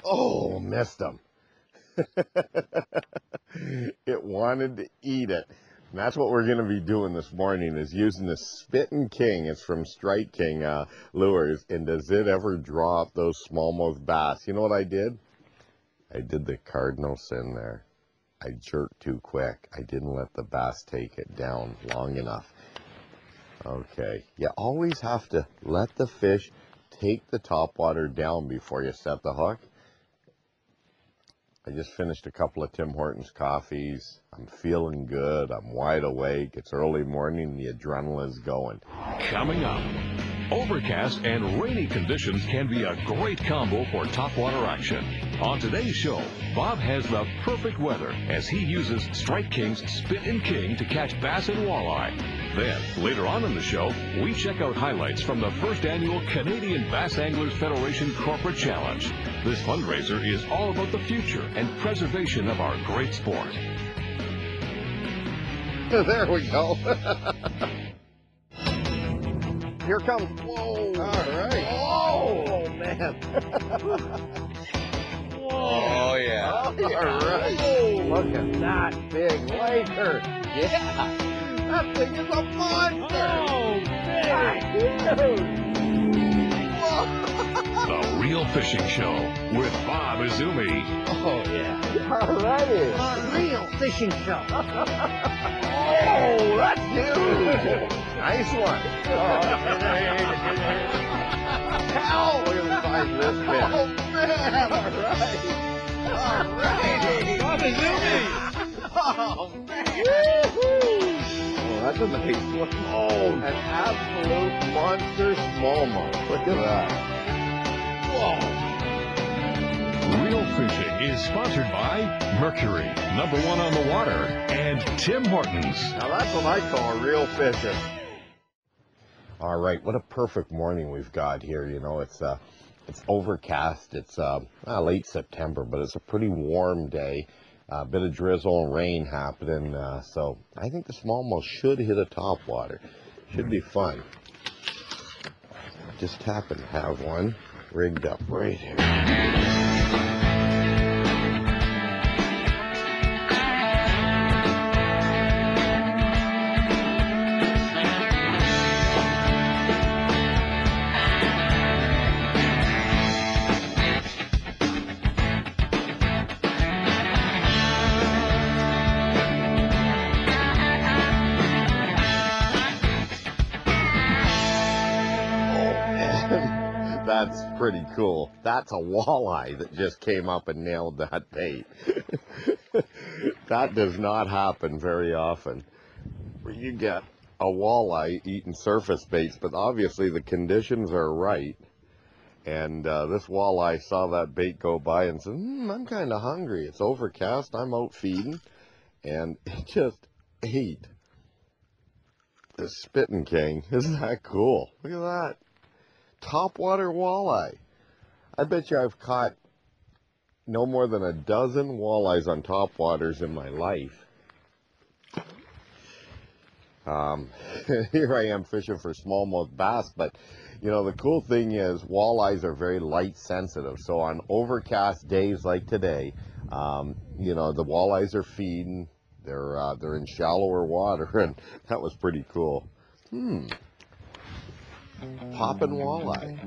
Oh, missed him. It wanted to eat it. And that's what we're going to be doing this morning, is using the Spittin' King. It's from Strike King Lures. And does it ever draw up those smallmouth bass? You know what I did? I did the cardinal sin there. I jerked too quick. I didn't let the bass take it down long enough. Okay, you always have to let the fish take the topwater down before you set the hook. I just finished a couple of Tim Hortons coffees. I'm feeling good. I'm wide awake. It's early morning. The adrenaline's going. Coming up, overcast and rainy conditions can be a great combo for topwater action. On today's show, Bob has the perfect weather as he uses Strike King's Spittin' King to catch bass and walleye. Then, later on in the show, we check out highlights from the first annual Canadian Bass Anglers Federation Corporate Challenge. This fundraiser is all about the future and preservation of our great sport. There we go. Here comes. Whoa. All right. Oh, man. Oh, yeah. Oh, yeah. All right. Oh, look at that big laker. Yeah. That thing is a monster. Oh, man. Dude. The Real Fishing Show with Bob Izumi. Oh, yeah. All righty. The Real Fishing Show. Oh, that's huge. Nice one. Hell, we're going to find this fish. Oh, man. All right. Bob Izumi. Oh, man. Woo-hoo. Oh, that's a nice one. Oh, an absolute monster smallmouth. Look at that. Whoa. Real Fishing is sponsored by Mercury, #1 on the water, and Tim Hortons. Now that's what I call real fishing. All right, what a perfect morning we've got here. You know, it's overcast. It's late September, but it's a pretty warm day. A bit of drizzle and rain happening, so I think the smallmouth should hit a topwater. Should be fun. Just happen to have one rigged up right here. That's pretty cool. That's a walleye that just came up and nailed that bait. That does not happen very often, where you get a walleye eating surface baits, but obviously the conditions are right. And this walleye saw that bait go by and said, I'm kind of hungry. It's overcast. I'm out feeding. And it just ate the Spittin' King. Isn't that cool? Look at that. Topwater walleye. I bet you I've caught no more than a dozen walleyes on topwaters in my life. Here I am fishing for smallmouth bass, but you know, the cool thing is walleyes are very light sensitive. So on overcast days like today, you know, the walleyes are feeding. They're in shallower water, and that was pretty cool. Poppin' walleye.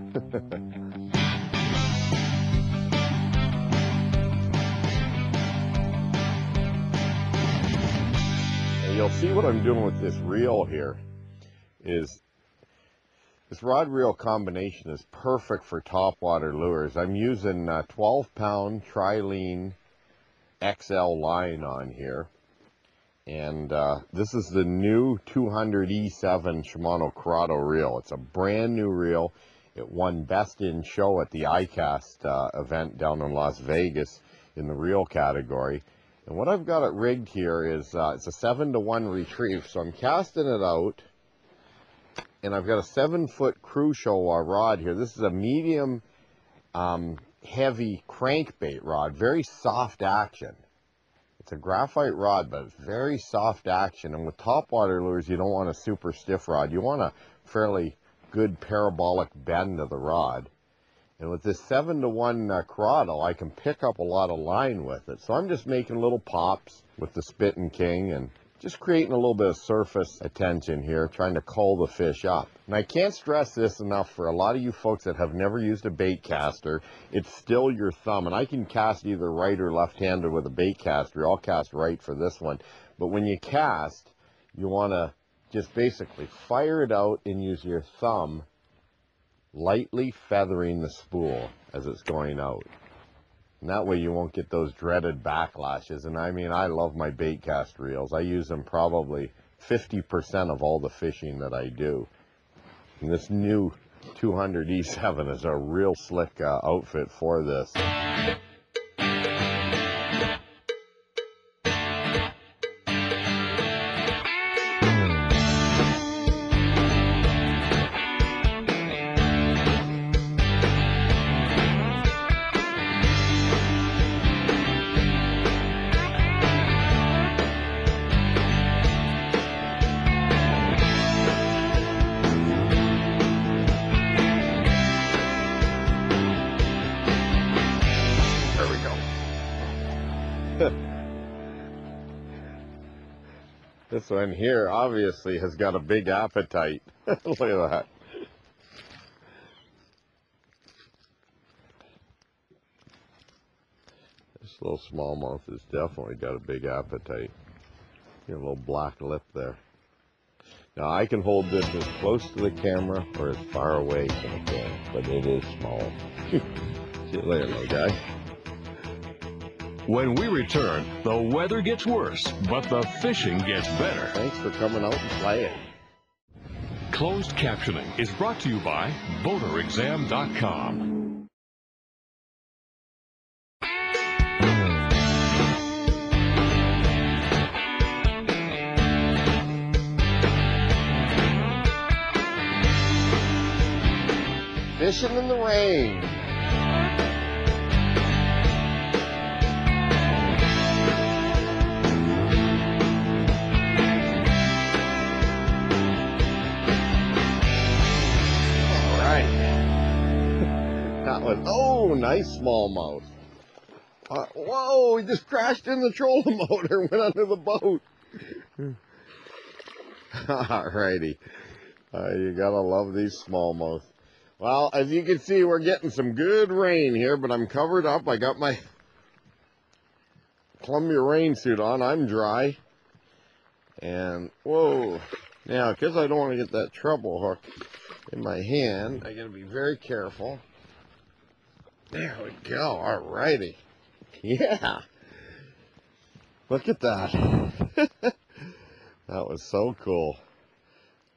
And you'll see what I'm doing with this reel here is this rod reel combination is perfect for topwater lures. I'm using 12-pound Trilene XL line on here. And this is the new 200E7 Shimano Corrado reel. It's a brand new reel. It won Best in Show at the ICAST event down in Las Vegas in the reel category. And what I've got it rigged here is it's a 7-to-1 retrieve. So I'm casting it out, and I've got a 7-foot Crucial rod here. This is a medium heavy crankbait rod, very soft action. It's a graphite rod, but it's very soft action. And with topwater lures, you don't want a super stiff rod. You want a fairly good parabolic bend of the rod. And with this 7-to-1 crawdle, I can pick up a lot of line with it. So I'm just making little pops with the Spittin' King and just creating a little bit of surface attention here, trying to call the fish up. And I can't stress this enough for a lot of you folks that have never used a bait caster. It's still your thumb. And I can cast either right or left-handed with a bait caster. I'll cast right for this one. But when you cast, you want to just basically fire it out and use your thumb, lightly feathering the spool as it's going out. And that way you won't get those dreaded backlashes. And I mean, I love my bait cast reels. I use them probably 50% of all the fishing that I do. And this new 200 E7 is a real slick outfit for this. This one here obviously has got a big appetite. Look at that. This little smallmouth has definitely got a big appetite. Got a little black lip there. Now I can hold this as close to the camera or as far away from the camera, but it is small. See you later, little guy. When we return, the weather gets worse, but the fishing gets better. Thanks for coming out and playing. Closed captioning is brought to you by BoaterExam.com. Fishing in the rain. Oh, nice smallmouth. Whoa, he just crashed in the trolling motor and went under the boat. Alrighty. You gotta love these smallmouth. Well, as you can see, we're getting some good rain here, but I'm covered up. I got my Columbia rain suit on. I'm dry. And, whoa. Now, because I don't want to get that treble hook in my hand, I gotta be very careful. There we go. Alrighty. Yeah. Look at that. That was so cool.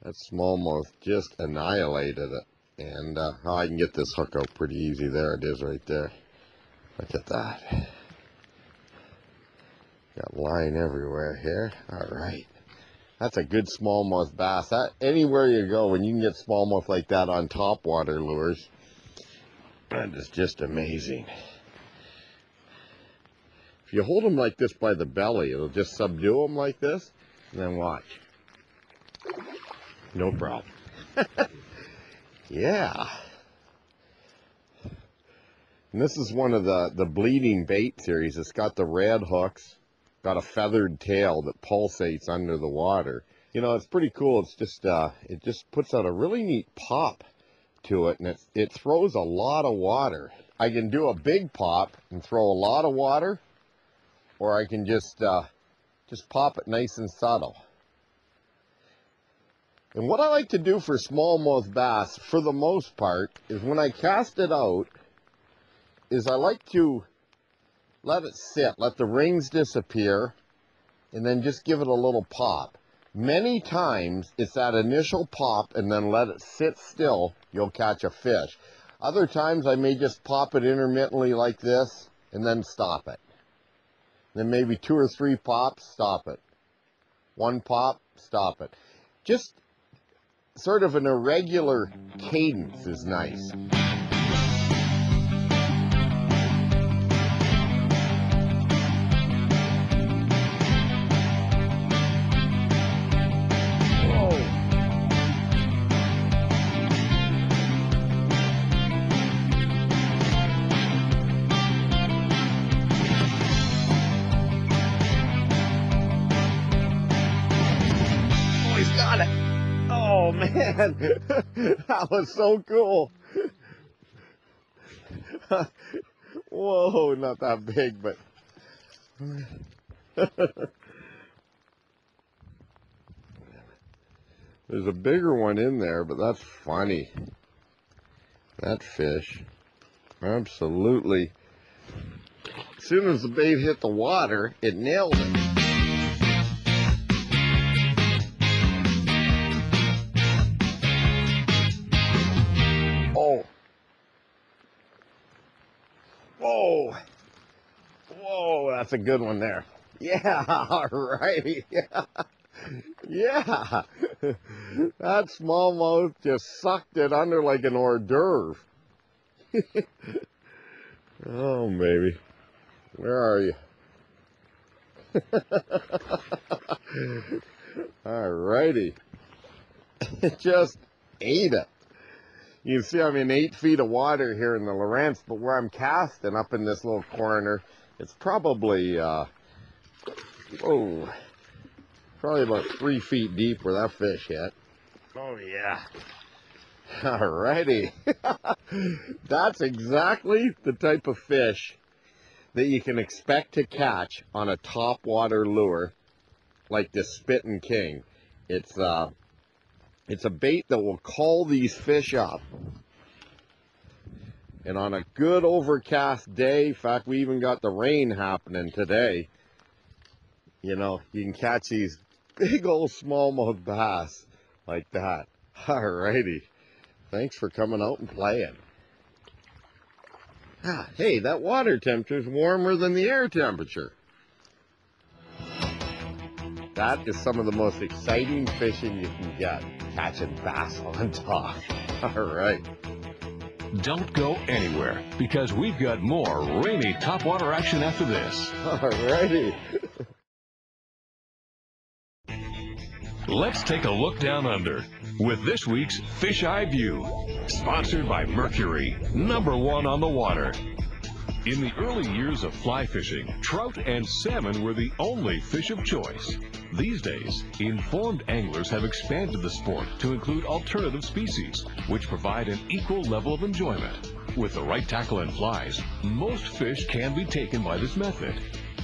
That smallmouth just annihilated it. And I can get this hook out pretty easy. There it is right there. Look at that. Got line everywhere here. Alright. That's a good smallmouth bass. Anywhere you go, when you can get smallmouth like that on topwater lures, that is just amazing. If you hold them like this by the belly, it'll just subdue them like this, and then watch. No problem. Yeah. And this is one of the bleeding bait series. It's got the red hooks, got a feathered tail that pulsates under the water. You know, it's pretty cool. It's just, it just puts out a really neat pop to it, and it throws a lot of water. I can do a big pop and throw a lot of water, or I can just pop it nice and subtle. And what I like to do for smallmouth bass, for the most part, is when I cast it out, is I like to let it sit, let the rings disappear, and then just give it a little pop. Many times, it's that initial pop and then let it sit still, you'll catch a fish. Other times, I may just pop it intermittently like this and then stop it. Then maybe 2 or 3 pops, stop it. 1 pop, stop it. Just sort of an irregular cadence is nice. man, that was so cool. Whoa, not that big, but there's a bigger one in there, but that's funny. That fish, absolutely. As soon as the bait hit the water, it nailed it. Oh. Whoa. Whoa, that's a good one there. Yeah, all righty. Yeah. Yeah. That smallmouth just sucked it under like an hors d'oeuvre. Oh, baby. Where are you? All righty. It just ate it. You can see I'm in 8 feet of water here in the Lawrence, but where I'm casting up in this little corner, it's probably, probably about 3 feet deep where that fish hit. Oh, yeah. Alrighty. That's exactly the type of fish that you can expect to catch on a topwater lure like this Spittin' King. It's a bait that will call these fish up. And on a good overcast day, in fact, we even got the rain happening today, you know, you can catch these big old smallmouth bass like that. Alrighty. Thanks for coming out and playing. Ah, hey, that water temperature is warmer than the air temperature. That is some of the most exciting fishing you can get, catching bass on top. All right. Don't go anywhere, because we've got more rainy topwater action after this. All righty. Let's take a look down under with this week's Fish Eye View, sponsored by Mercury, #1 on the water. In the early years of fly fishing, trout and salmon were the only fish of choice. These days, informed anglers have expanded the sport to include alternative species, which provide an equal level of enjoyment. With the right tackle and flies, most fish can be taken by this method.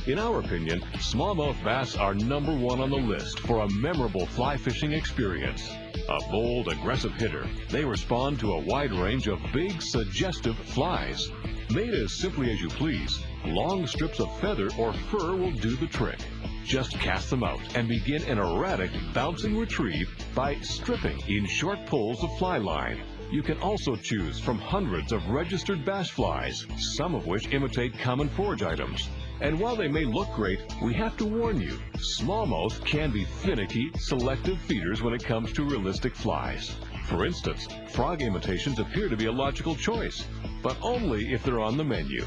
In our opinion, smallmouth bass are #1 on the list for a memorable fly fishing experience. A bold, aggressive hitter, they respond to a wide range of big, suggestive flies. Made as simply as you please, long strips of feather or fur will do the trick. Just cast them out and begin an erratic, bouncing retrieve by stripping in short pulls of fly line. You can also choose from hundreds of registered bass flies, some of which imitate common forage items. And while they may look great, we have to warn you, smallmouth can be finicky, selective feeders when it comes to realistic flies. For instance, frog imitations appear to be a logical choice, but only if they're on the menu.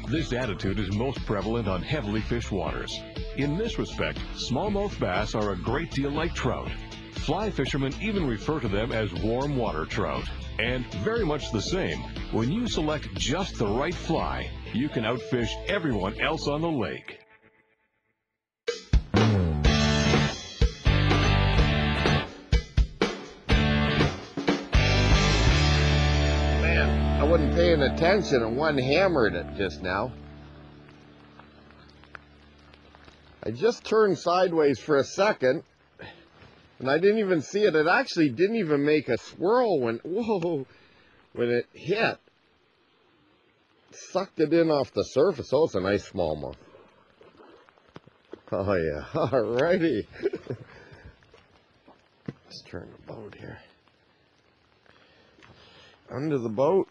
This attitude is most prevalent on heavily fished waters. In this respect, smallmouth bass are a great deal like trout. Fly fishermen even refer to them as warm water trout. And very much the same, when you select just the right fly, you can outfish everyone else on the lake. Man, I wasn't paying attention and one hammered it just now. I just turned sideways for a second, and I didn't even see it. It actually didn't even make a swirl when it hit. Sucked it in off the surface. Oh, it's a nice smallmouth. Oh, yeah. All righty. Let's turn the boat here. Under the boat.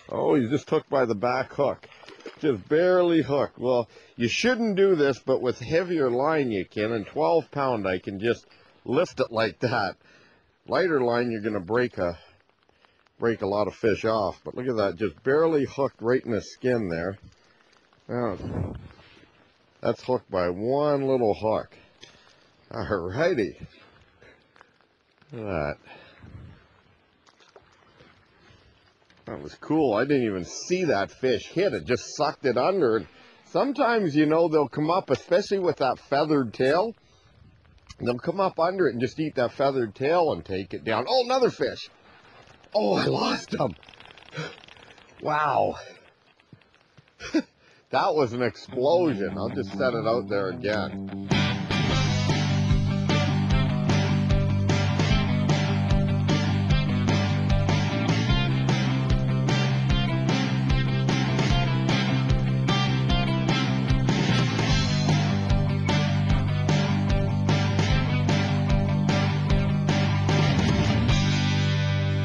Oh, he's just hooked by the back hook. Just barely hooked. Well, you shouldn't do this, but with heavier line you can. And 12-pound, I can just lift it like that. Lighter line, you're going to break a lot of fish off. But look at that, just barely hooked right in the skin there. Now, that's hooked by one little hook. Alrighty. Look at that. That was cool. I didn't even see that fish hit. It just sucked it under. And sometimes, you know, they'll come up, especially with that feathered tail. They'll come up under it and just eat that feathered tail and take it down. Oh, another fish. Oh, I lost him. Wow. That was an explosion. I'll just set it out there again.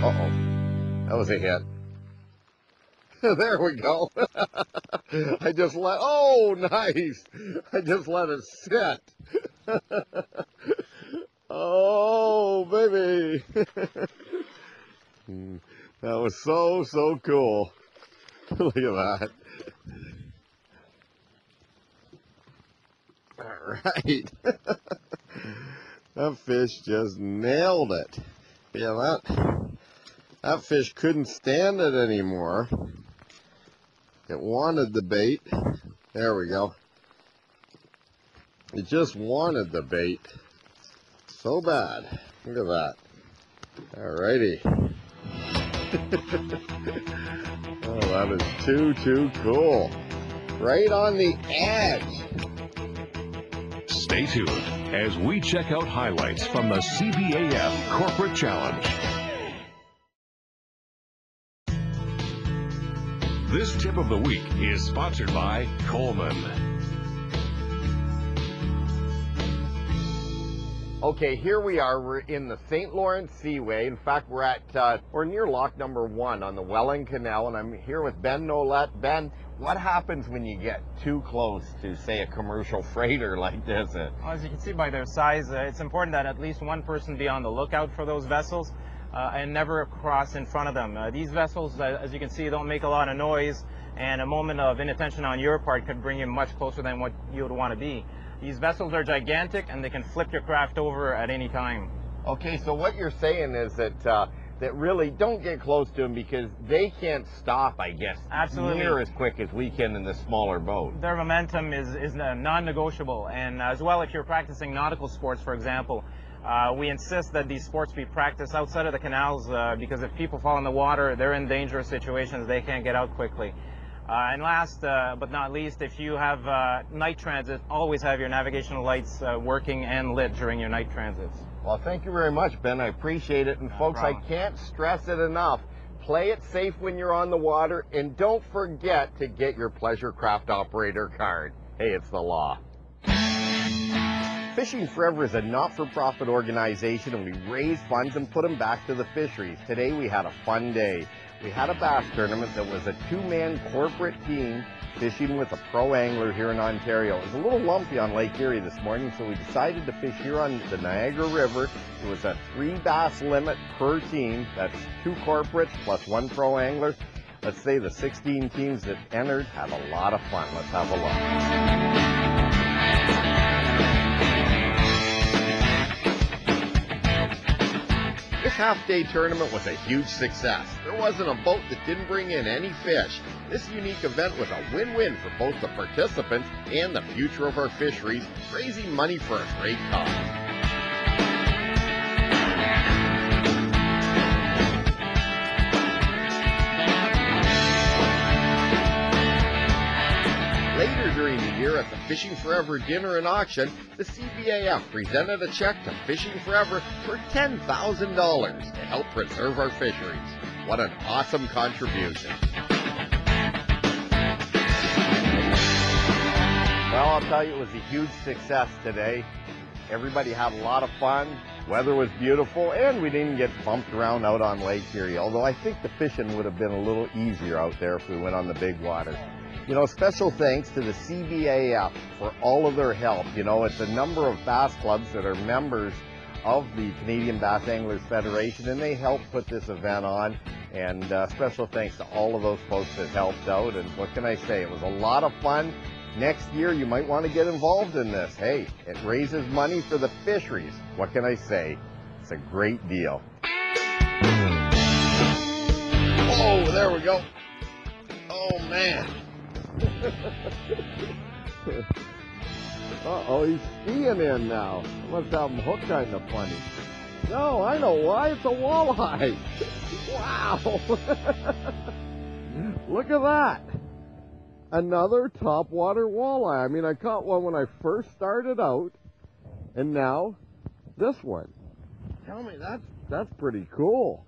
Uh-oh. That was a hit. There we go. I just let, oh, nice. I just let it sit. Oh, baby. That was so, so cool. Look at that. All right. That fish just nailed it. Yeah, that fish couldn't stand it anymore. It wanted the bait. There we go. It just wanted the bait so bad. Look at that. Alrighty. Oh, that is too cool. Right on the edge. Stay tuned as we check out highlights from the CBAF Corporate Challenge. This tip of the week is sponsored by Coleman. Okay, here we are. We're in the St. Lawrence Seaway. In fact, we're near lock number 1 on the Welland Canal, and I'm here with Ben Nolette. Ben, what happens when you get too close to, say, a commercial freighter like this? Well, as you can see by their size, it's important that at least one person be on the lookout for those vessels and never cross in front of them. These vessels, as you can see, don't make a lot of noise, and a moment of inattention on your part could bring you much closer than what you would want to be. These vessels are gigantic, and they can flip your craft over at any time. Okay, so what you're saying is that really don't get close to them because they can't stop, I guess, Absolutely. near as quick as we can in the smaller boat. Their momentum is non-negotiable, and as well, if you're practicing nautical sports, for example, we insist that these sports be practiced outside of the canals because if people fall in the water, they're in dangerous situations. They can't get out quickly. And last but not least, if you have night transit, always have your navigational lights working and lit during your night transits. Well, thank you very much, Ben. I appreciate it. And No folks, problem. I can't stress it enough. Play it safe when you're on the water, and don't forget to get your Pleasure Craft Operator card. Hey, it's the law. Fishing Forever is a not-for-profit organization, and we raise funds and put them back to the fisheries. Today we had a fun day. We had a bass tournament that was a 2-man corporate team fishing with a pro angler here in Ontario. It was a little lumpy on Lake Erie this morning, so we decided to fish here on the Niagara River. It was a 3 bass limit per team. That's 2 corporates plus 1 pro angler. Let's say the 16 teams that entered had a lot of fun. Let's have a look. This half-day tournament was a huge success. There wasn't a boat that didn't bring in any fish. This unique event was a win-win for both the participants and the future of our fisheries, raising money for a great cause. Later during the year at the Fishing Forever dinner and auction, the CBAF presented a check to Fishing Forever for $10,000 to help preserve our fisheries. What an awesome contribution. Well, I'll tell you, it was a huge success today. Everybody had a lot of fun. Weather was beautiful, and we didn't get bumped around out on Lake Erie, although I think the fishing would have been a little easier out there if we went on the big water. You know, special thanks to the CBAF for all of their help. You know, it's a number of bass clubs that are members of the Canadian Bass Anglers Federation, and they help put this event on. And special thanks to all of those folks that helped out. And what can I say? It was a lot of fun. Next year, you might want to get involved in this. Hey, it raises money for the fisheries. What can I say? It's a great deal. Oh, there we go. Oh, man. Uh-oh, he's skiing in now. Must have him hooked kind of funny. No, I know why. It's a walleye. Wow. Look at that. Another topwater walleye. I mean, I caught one when I first started out, and now this one. Tell me, that's pretty cool.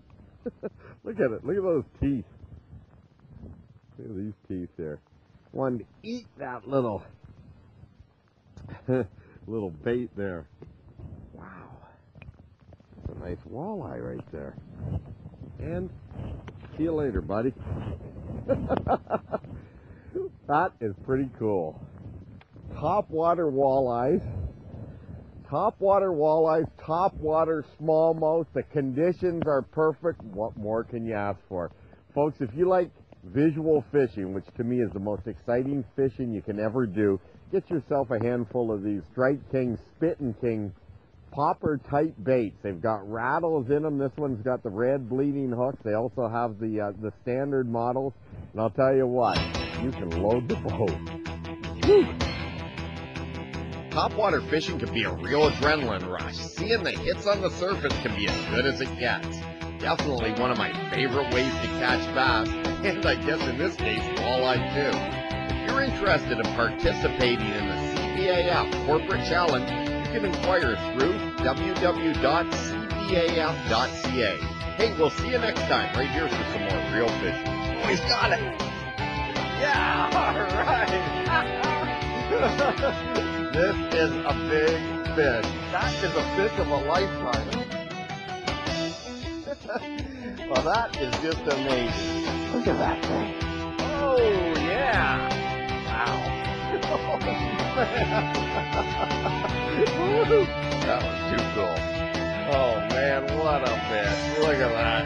Look at it. Look at those teeth. Look at these teeth there. One to eat that little little bait there. Wow. That's a nice walleye right there. And see you later, buddy. That is pretty cool. Topwater walleyes. Topwater walleyes, topwater smallmouth. The conditions are perfect. What more can you ask for? Folks, if you like visual fishing, which to me is the most exciting fishing you can ever do, get yourself a handful of these Strike King, Spittin' King, popper type baits. They've got rattles in them. This one's got the red bleeding hooks. They also have the standard models. And I'll tell you what, you can load the boat. Woo! Topwater fishing can be a real adrenaline rush. Seeing the hits on the surface can be as good as it gets. Definitely one of my favorite ways to catch bass, and I guess in this case, walleye too. If you're interested in participating in the CBAF Corporate Challenge, you can inquire through www.cbaf.ca. Hey, we'll see you next time right here for some more real fishing. Oh, he's got it! Yeah, all right! This is a big fish. That is a fish of a lifetime. Well, that is just amazing. Look at that thing. Oh, yeah. Wow. That was too cool. Oh, man, what a fish. Look at that.